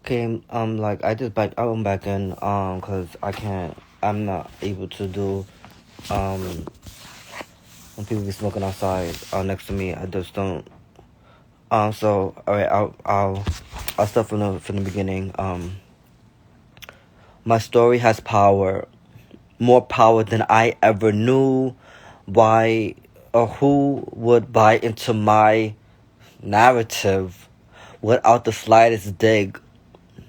Okay, like I'm back in, cause I'm not able to do, um, when people be smoking outside, next to me. I just don't. So alright, I'll start from the beginning. My story has power, more power than I ever knew. Why or who would buy into my narrative without the slightest dig?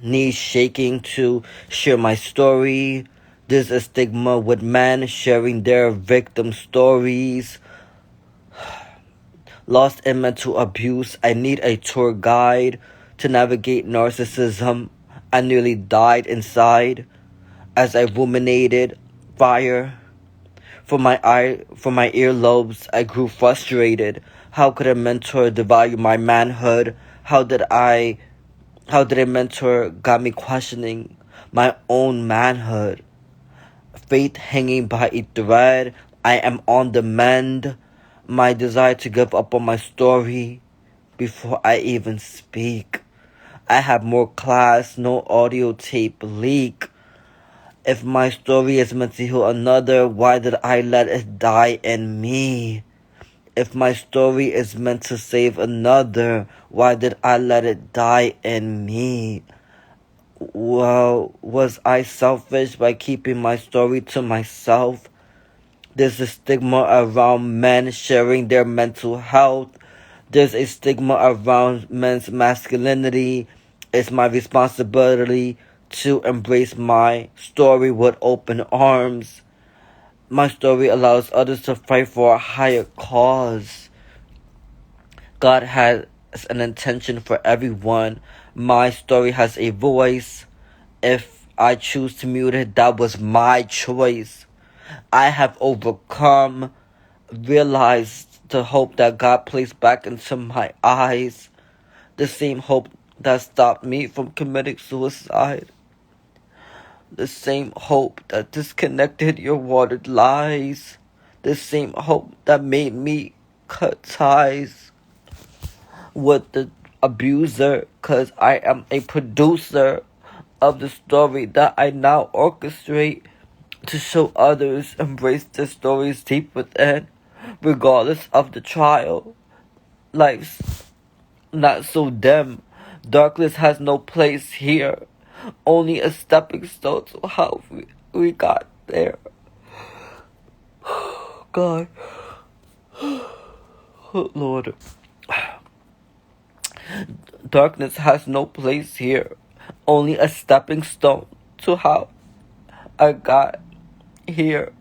Knees shaking to share my story. There's a stigma with men sharing their victim stories. Lost in mental abuse, I need a tour guide to navigate narcissism. I nearly died inside as I ruminated fire. From my earlobes, I grew frustrated. How could a mentor devalue my manhood? How did a mentor got me questioning my own manhood? Faith hanging by a thread. I am on the mend. My desire to give up on my story before I even speak. I have more class, no audio tape leak. If my story is meant to heal another, why did I let it die in me? If my story is meant to save another, why did I let it die in me? Well, was I selfish by keeping my story to myself? There's a stigma around men sharing their mental health. There's a stigma around men's masculinity. It's my responsibility to embrace my story with open arms. My story allows others to fight for a higher cause. God has an intention for everyone. My story has a voice. If I choose to mute it, that was my choice. I have overcome, realized the hope that God placed back into my eyes. The same hope that stopped me from committing suicide. The same hope that disconnected your watered lies. The same hope that made me cut ties with the abuser, 'cause I am a producer of the story that I now orchestrate to show others embrace their stories deep within, regardless of the trial. Life's not so dim. Darkness has no place here. Only a stepping stone to how we got there. God. Oh, Lord. Darkness has no place here. Only a stepping stone to how I got here.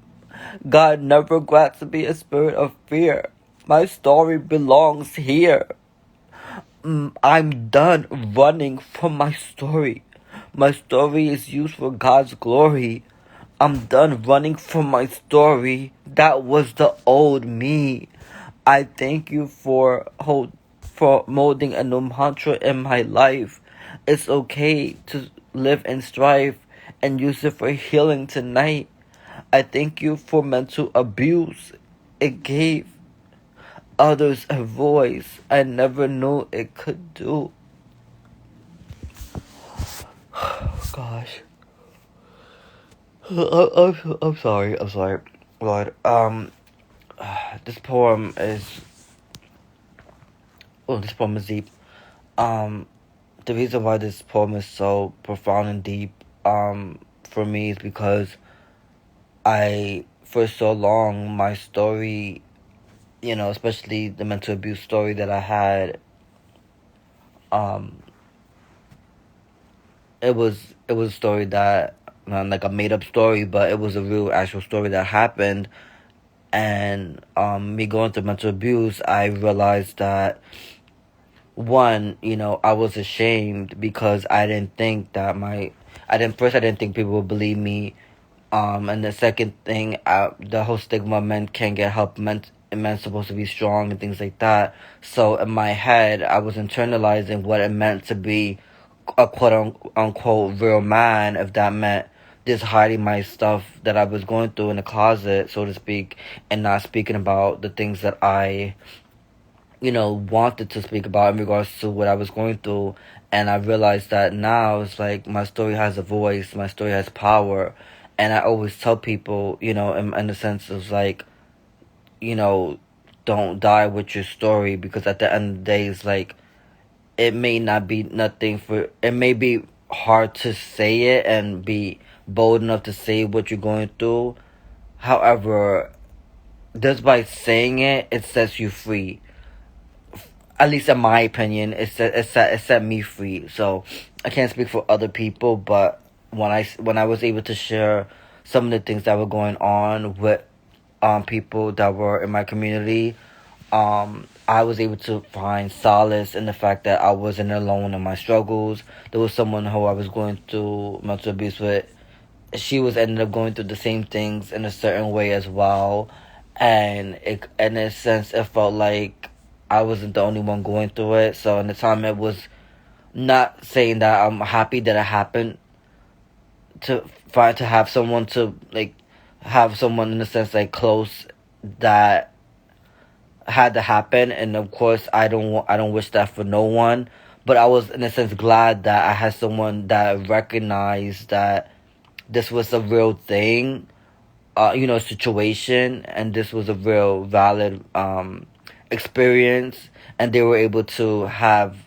God never grants me a spirit of fear. My story belongs here. I'm done running from my story. My story is used for God's glory. I'm done running from my story. That was the old me. I thank you for molding a new mantra in my life. It's okay to live in strife and use it for healing tonight. I thank you for mental abuse. It gave others a voice I never knew it could do. Gosh. I'm sorry. Lord, this poem is deep. The reason why this poem is so profound and deep, for me is because for so long, my story, especially the mental abuse story that I had, it was a story that, not like a made up story, but it was a real actual story that happened. And me going through mental abuse, I realized that, one, I was ashamed because I didn't think people would believe me. And the second thing, the whole stigma, men can't get help, men supposed to be strong and things like that. So in my head, I was internalizing what it meant to be a quote unquote real man, if that meant just hiding my stuff that I was going through in the closet, so to speak, and not speaking about the things that I wanted to speak about in regards to what I was going through. And I realized that now it's like my story has a voice, my story has power. And I always tell people, in the sense of like, you know, don't die with your story, because at the end of the day, it's like, it may not be nothing for, it may be hard to say it and be bold enough to say what you're going through. However, just by saying it, it sets you free. At least in my opinion, it set me free. So I can't speak for other people, but when I was able to share some of the things that were going on with people that were in my community, I was able to find solace in the fact that I wasn't alone in my struggles. There was someone who I was going through mental abuse with. She was ended up going through the same things in a certain way as well, and in a sense, it felt like I wasn't the only one going through it. So in the time, it was not saying that I'm happy that it happened, to find to have someone to like have someone in a sense like close that had to happen. And of course, I don't wish that for no one, but I was in a sense glad that I had someone that recognized that this was a real thing, situation, and this was a real valid experience, and they were able to have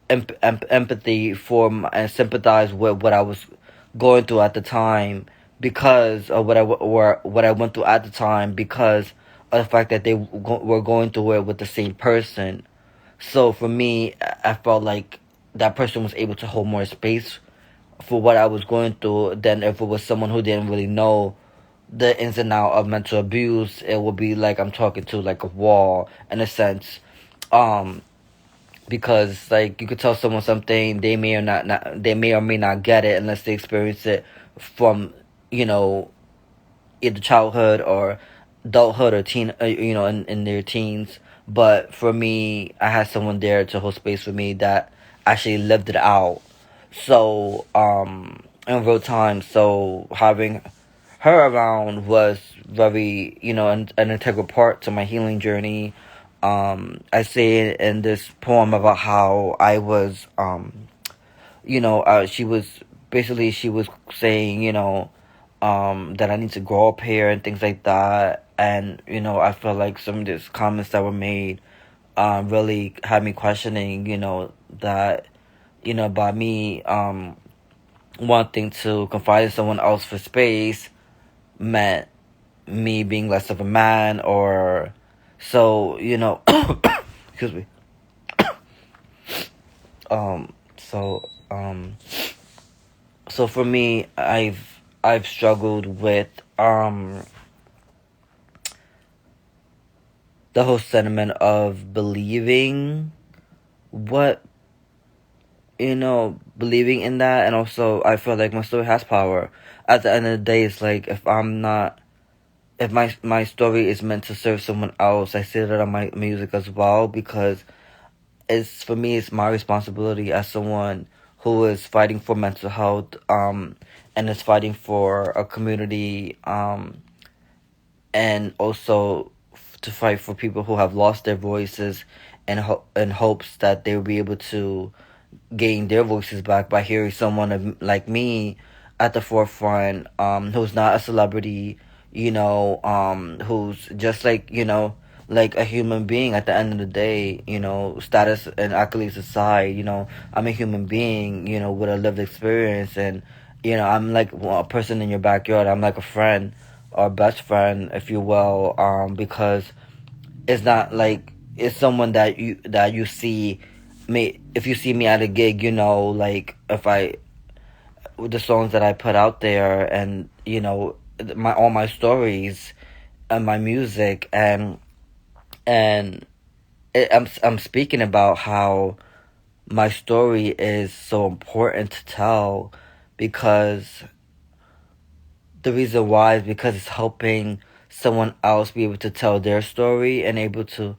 empathy for and sympathize with what I was going through at the time, because of what I went through at the time, because of the fact that they were going through it with the same person. So for me, I felt like that person was able to hold more space for what I was going through than if it was someone who didn't really know the ins and out of mental abuse. It would be like I'm talking to like a wall in a sense. Um, because like you could tell someone something, they may or not they may or may not get it unless they experience it from, you know, either childhood or adulthood or teen, in their teens. But for me, I had someone there to hold space for me that actually lived it out. So, in real time, so having her around was very, an integral part to my healing journey. I say in this poem about how I was, she was saying, that I need to grow up here and things like that. And, I feel like some of these comments that were made, really had me questioning, that, by me, wanting to confide in someone else for space meant me being less of a man, or so, excuse me. Um, so, um, so for me, I've struggled with, the whole sentiment of believing what, believing in that. And also I feel like my story has power. At the end of the day, it's like, if my story is meant to serve someone else, I say that on my music as well, because it's, for me, it's my responsibility as someone who is fighting for mental health, and is fighting for a community, and also to fight for people who have lost their voices, and in hopes that they will be able to gain their voices back by hearing someone like me at the forefront, who's not a celebrity, who's just like, like a human being at the end of the day, status and accolades aside, I'm a human being, with a lived experience. And, I'm like a person in your backyard. I'm like a friend or best friend, if you will, because it's not like it's someone that you see me. If you see me at a gig, like if I with the songs that I put out there, and my all my stories and my music, and I'm speaking about how my story is so important to tell, because the reason why is because it's helping someone else be able to tell their story and able to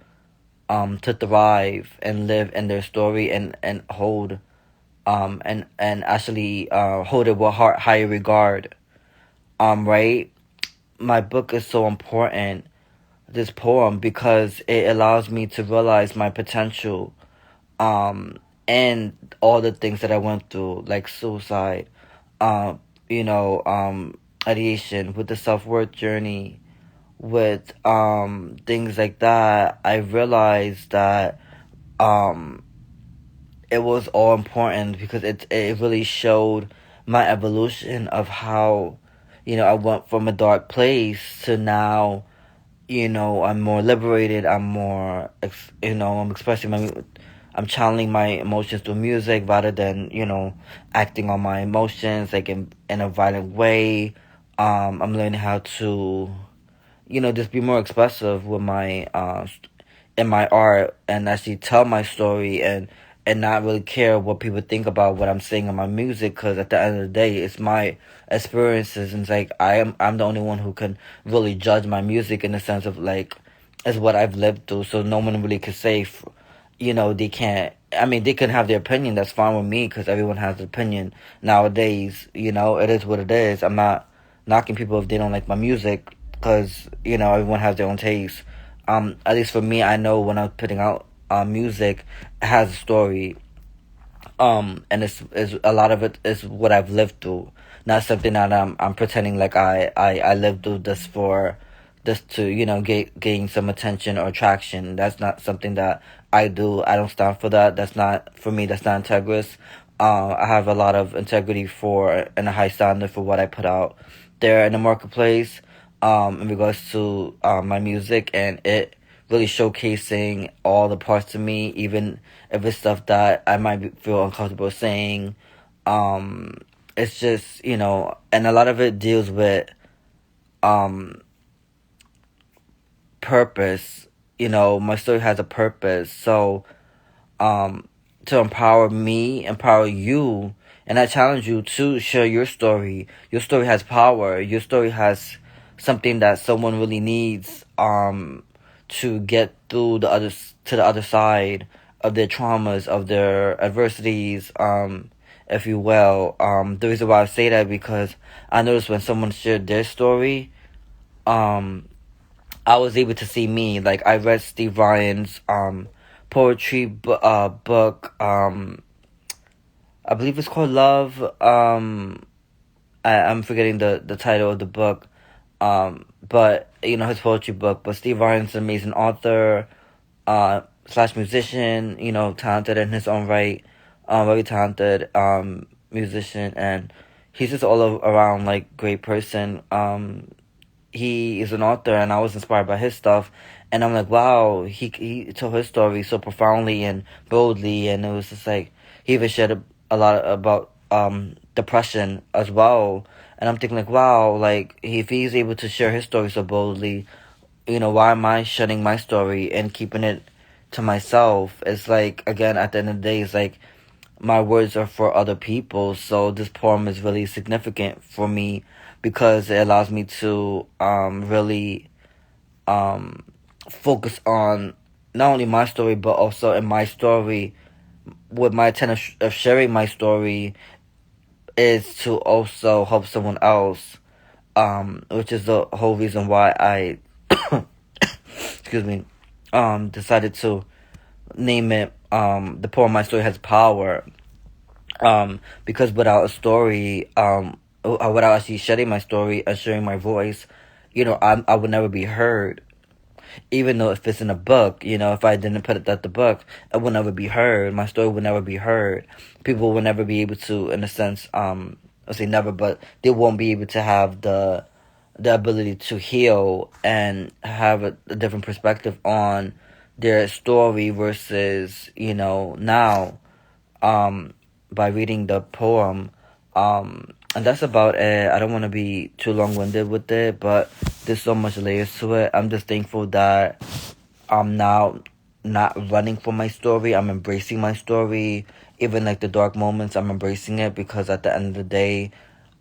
thrive and live in their story, and hold, and actually hold it with higher regard. Right? My book is so important, this poem, because it allows me to realize my potential, um and all the things that I went through, like suicide, um, ideation, with the self-worth journey, with things like that, I realized that um it was all important because it really showed my evolution of how, I went from a dark place to now, I'm more liberated. I'm more, I'm expressing I'm channeling my emotions through music rather than, acting on my emotions like in a violent way. I'm learning how to, just be more expressive with my in my art, and actually tell my story, and not really care what people think about what I'm saying in my music, because at the end of the day it's my experiences, and it's like I'm the only one who can really judge my music in the sense of like it's what I've lived through, so no one really could say they can't. I mean, they can have their opinion. That's fine with me because everyone has an opinion nowadays. It is what it is. I'm not knocking people if they don't like my music because everyone has their own taste. At least for me, I know when I'm putting out music, it has a story. And it's a lot of it is what I've lived through, not something that I'm pretending like I lived through this for this to gain some attention or traction. That's not something that I do. I don't stand for that. That's not for me. That's not integrous. I have a lot of integrity for and a high standard for what I put out there in the marketplace. In regards to my music, and it really showcasing all the parts of me, even if it's stuff that I might feel uncomfortable saying. Um, it's just, and a lot of it deals with um, purpose. My story has a purpose. So, um, to empower me, empower you, and I challenge you to share your story. Your story has power. Your story has something that someone really needs to get through the other side of their traumas, of their adversities, if you will. The reason why I say that because I noticed when someone shared their story, um, I was able to see me. Like I read Steve Ryan's poetry book. I believe it's called Love. I'm forgetting the title of the book. But his poetry book. But Steve Ryan's an amazing author, slash musician. Talented in his own right. Very talented musician, and he's just around like great person. He is an author, and I was inspired by his stuff, and I'm like, wow, he told his story so profoundly and boldly, and it was just like he even shared a lot about depression as well, and I'm thinking like, wow, like if he's able to share his story so boldly, why am I shutting my story and keeping it to myself? It's like, again, at the end of the day, it's like my words are for other people. So this poem is really significant for me because it allows me to really um, focus on not only my story but also in my story. With my intent of sharing my story is to also help someone else, which is the whole reason why I excuse me, decided to name it the poem My Story Has Power. Because without a story, without actually sharing my story and sharing my voice, I would never be heard. Even though if it's in a book, if I didn't put it at the book, it would never be heard. My story would never be heard. People will never be able to, in a sense, I'll say never, but they won't be able to have the ability to heal and have a different perspective on their story versus, now, by reading the poem. And that's about it. I don't want to be too long-winded with it, but there's so much layers to it. I'm just thankful that I'm now not running from my story. I'm embracing my story. Even like the dark moments, I'm embracing it because at the end of the day,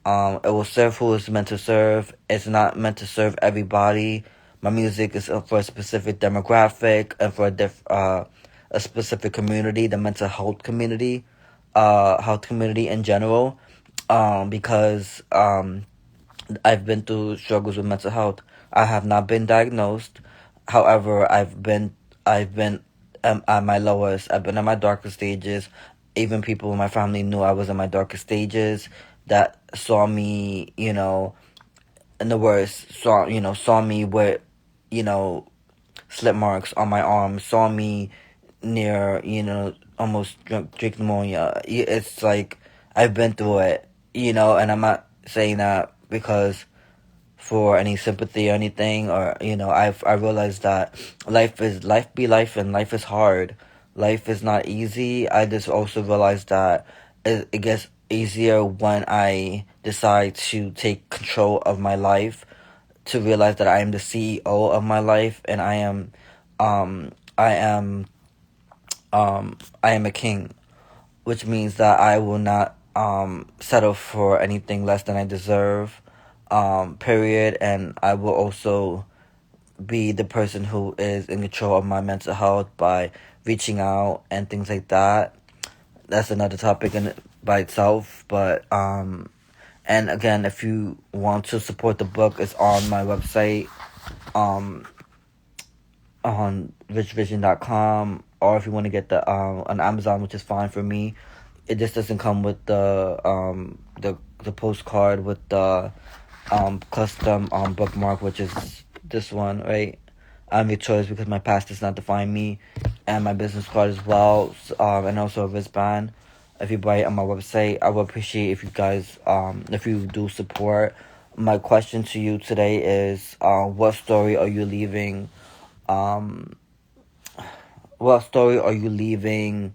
it will serve who it's meant to serve. It's not meant to serve everybody. My music is for a specific demographic and for a specific community, the mental health community in general. Because I've been through struggles with mental health. I have not been diagnosed. However, I've been at my lowest. I've been at my darkest stages. even people in my family knew I was in my darkest stages, that saw me, in the worst, saw me with, you know, slip marks on my arm, saw me near, almost drink pneumonia. It's like I've been through it, and I'm not saying that because for any sympathy or anything, or I realized that life be life, and life is hard. Life is not easy. I just also realized that it gets easier when I decide to take control of my life, to realize that I am the CEO of my life, and um I am I am a king, which means that I will not settle for anything less than I deserve, period. And I will also be the person who is in control of my mental health by reaching out and things like that. That's another topic by itself. But and again, if you want to support the book, it's on my website, um on richvysion.com, or if you want to get the on Amazon, which is fine for me. It just doesn't come with the postcard with the custom bookmark, which is this one, right? I have a choice because my past does not define me, and my business card as well, and also a wristband. If you buy it on my website, I would appreciate if you guys, if you do support. My question to you today is, what story are you leaving? Um, what story are you leaving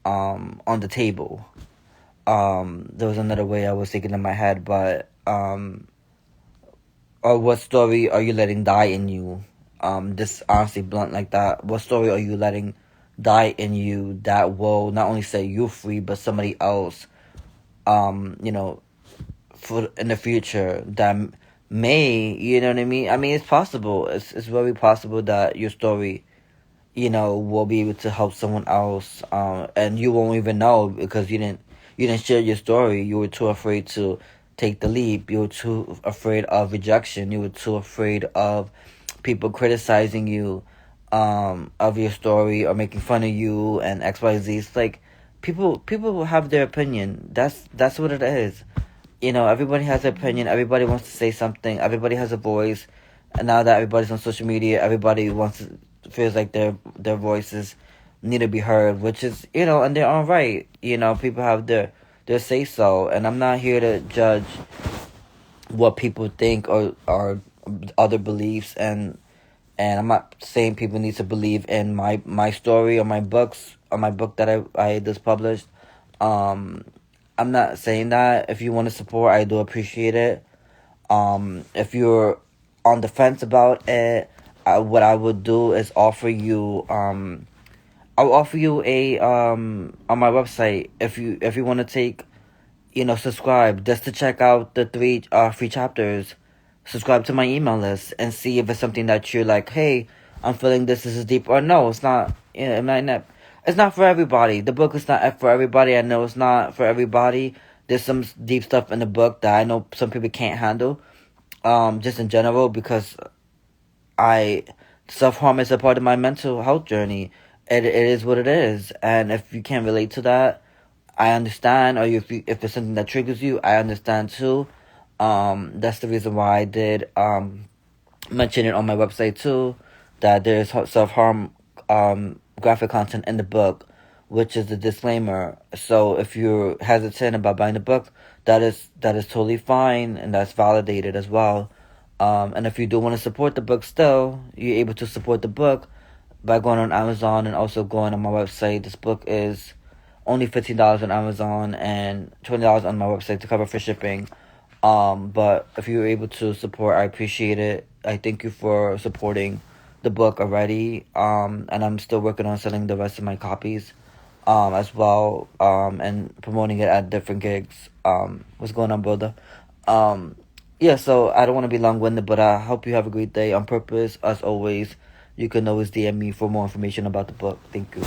on the table? There was another way I was thinking in my head, but or what story are you letting die in you? Just honestly blunt like that. What story are you letting die in you that will not only set you free, but somebody else, you know, for in the future that may, you know what I mean? I mean, it's possible. It's very possible that your story, will be able to help someone else, and you won't even know because you didn't share your story. You were too afraid to take the leap. You were too afraid of rejection. You were too afraid of people criticizing you, of your story, or making fun of you and XYZ. It's like people will have their opinion. That's what it is. Everybody has an opinion. Everybody wants to say something. Everybody has a voice. And now that everybody's on social media, everybody feels like their voices need to be heard, which is, and they're all right. People have their say so, and I'm not here to judge what people think or other beliefs, and I'm not saying people need to believe in my story or my books or my book that I just published. I'm not saying that. If you want to support, I do appreciate it. If you're on the fence about it, what I would do is offer you. I'll offer you a on my website if you want to take, subscribe just to check out the three free chapters. Subscribe to my email list and see if it's something that you're like, hey, I'm feeling this is deep, or no, it's not. It might not. It's not for everybody. The book is not for everybody. I know it's not for everybody. There's some deep stuff in the book that I know some people can't handle. Just in general, because self-harm is a part of my mental health journey. It is what it is, and if you can't relate to that, I understand. Or if it's something that triggers you, I understand too. That's the reason why I did mention it on my website too, that there's self-harm graphic content in the book, which is the disclaimer. So if you're hesitant about buying the book, that is totally fine, and that's validated as well. And if you do want to support the book still, you're able to support the book by going on Amazon and also going on my website. This book is only $15 on Amazon and $20 on my website to cover for shipping. But if you're able to support, I appreciate it. I thank you for supporting the book already. And I'm still working on selling the rest of my copies, as well, and promoting it at different gigs. What's going on, brother? Yeah, so I don't want to be long-winded, but I hope you have a great day on purpose. As always, you can always DM me for more information about the book. Thank you.